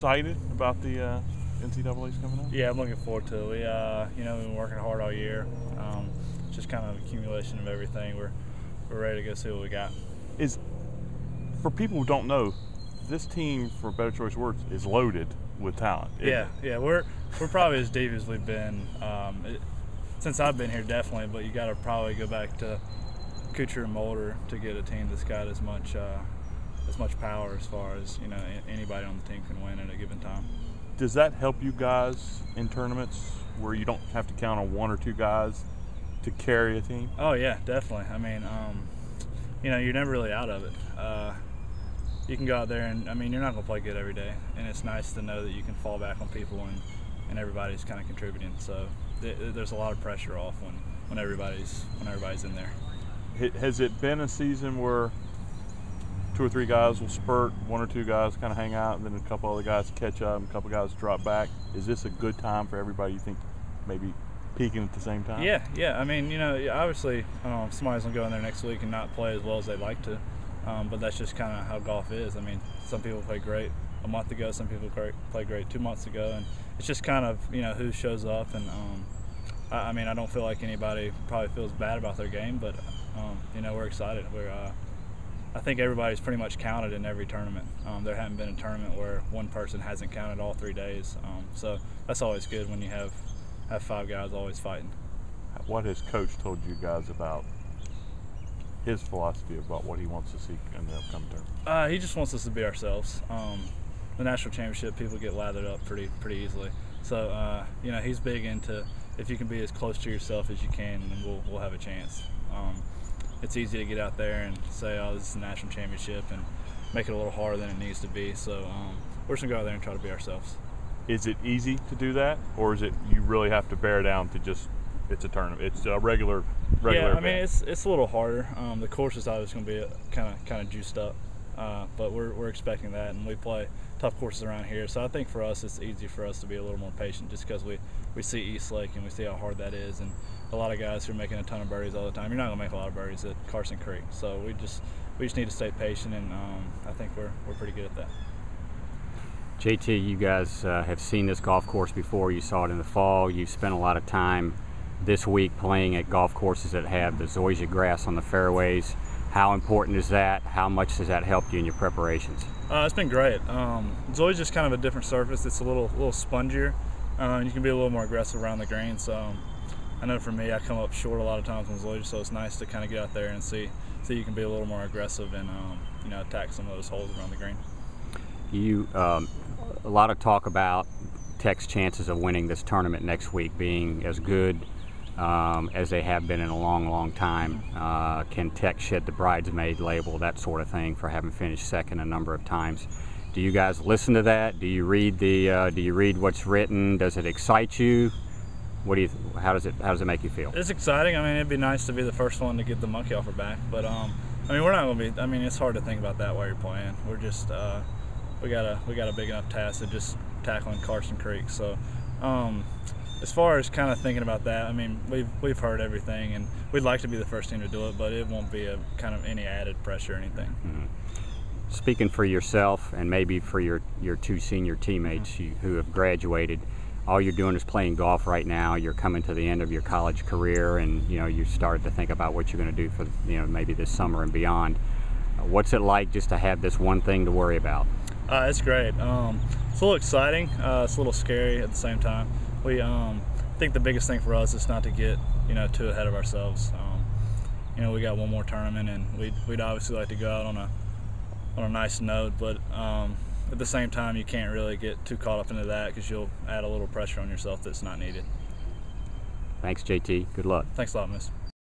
excited about the NCAA's coming up? Yeah, I'm looking forward to it. We've been working hard all year. It's just kind of an accumulation of everything. We're ready to go see what we got. For people who don't know, this team, for a better choice of words, is loaded with talent. Yeah, we're probably as deep as we've been since I've been here, definitely. But you got to probably go back to Kuchar and Mulder to get a team that's got as much power as far as anybody on the team can win at a given time. Does that help you guys in tournaments where you don't have to count on one or two guys to carry a team? Oh yeah, definitely. I mean, you're never really out of it. You can go out there and you're not going to play good every day, and it's nice to know that you can fall back on people and everybody's kind of contributing. So there's a lot of pressure off when everybody's in there. Has it been a season where two or three guys will spurt, one or two guys kind of hang out, and then a couple other guys catch up, and a couple guys drop back? Is this a good time for everybody, you think, maybe peaking at the same time? Yeah. Obviously somebody's going to go in there next week and not play as well as they'd like to, but that's just kind of how golf is. Some people play great a month ago, some people play great 2 months ago, and it's just kind of who shows up. And I don't feel like anybody probably feels bad about their game, but we're excited. I think everybody's pretty much counted in every tournament. There hasn't been a tournament where one person hasn't counted all 3 days. So that's always good when you have 5 guys always fighting. What has Coach told you guys about his philosophy about what he wants to see in the upcoming tournament? He just wants us to be ourselves. The national championship, people get lathered up pretty easily. So he's big into, if you can be as close to yourself as you can, then we'll have a chance. It's easy to get out there and say, oh, this is the national championship, and make it a little harder than it needs to be. So we're just going to go out there and try to be ourselves. Is it easy to do that, or is it you really have to bear down to just, it's a tournament, it's a regular Yeah, event? it's a little harder. The course is always going to be kind of juiced up, but we're expecting that, and we play tough courses around here. So I think for us, it's easy for us to be a little more patient, just because we see East Lake and we see how hard that is, and a lot of guys who are making a ton of birdies all the time. You're not going to make a lot of birdies at Carson Creek, so we just need to stay patient, and I think we're pretty good at that. JT, you guys have seen this golf course before. You saw it in the fall. You've spent a lot of time this week playing at golf courses that have the zoysia grass on the fairways. How important is that? How much does that help you in your preparations? It's been great. Zoysia is kind of a different surface. It's a little spongier, and you can be a little more aggressive around the green. So I know for me, I come up short a lot of times on zoysia, so it's nice to kind of get out there and see you can be a little more aggressive and attack some of those holes around the green. A lot of talk about Tech's chances of winning this tournament next week being as good as they have been in a long time. Can Tech shed the bridesmaid label, that sort of thing, for having finished second a number of times? Do you guys listen to that? Do you read what's written? Does it excite you? How does it make you feel? It's exciting. It'd be nice to be the first one to get the monkey off our back, but we're not going to be. It's hard to think about that while you're playing. We're just we got a big enough task of just tackling Carson Creek. So as far as kind of thinking about that, we've heard everything, and we'd like to be the first team to do it, but it won't be a kind of any added pressure or anything. Mm-hmm. Speaking for yourself and maybe for your 2 senior teammates who have graduated, all you're doing is playing golf right now. You're coming to the end of your college career, and you started to think about what you're going to do for maybe this summer and beyond. What's it like just to have this one thing to worry about? It's great. It's a little exciting. It's a little scary at the same time. We think the biggest thing for us is not to get too ahead of ourselves. We got one more tournament, and we'd obviously like to go out on a nice note, but at the same time, you can't really get too caught up into that, because you'll add a little pressure on yourself that's not needed. Thanks, JT. Good luck. Thanks a lot, miss.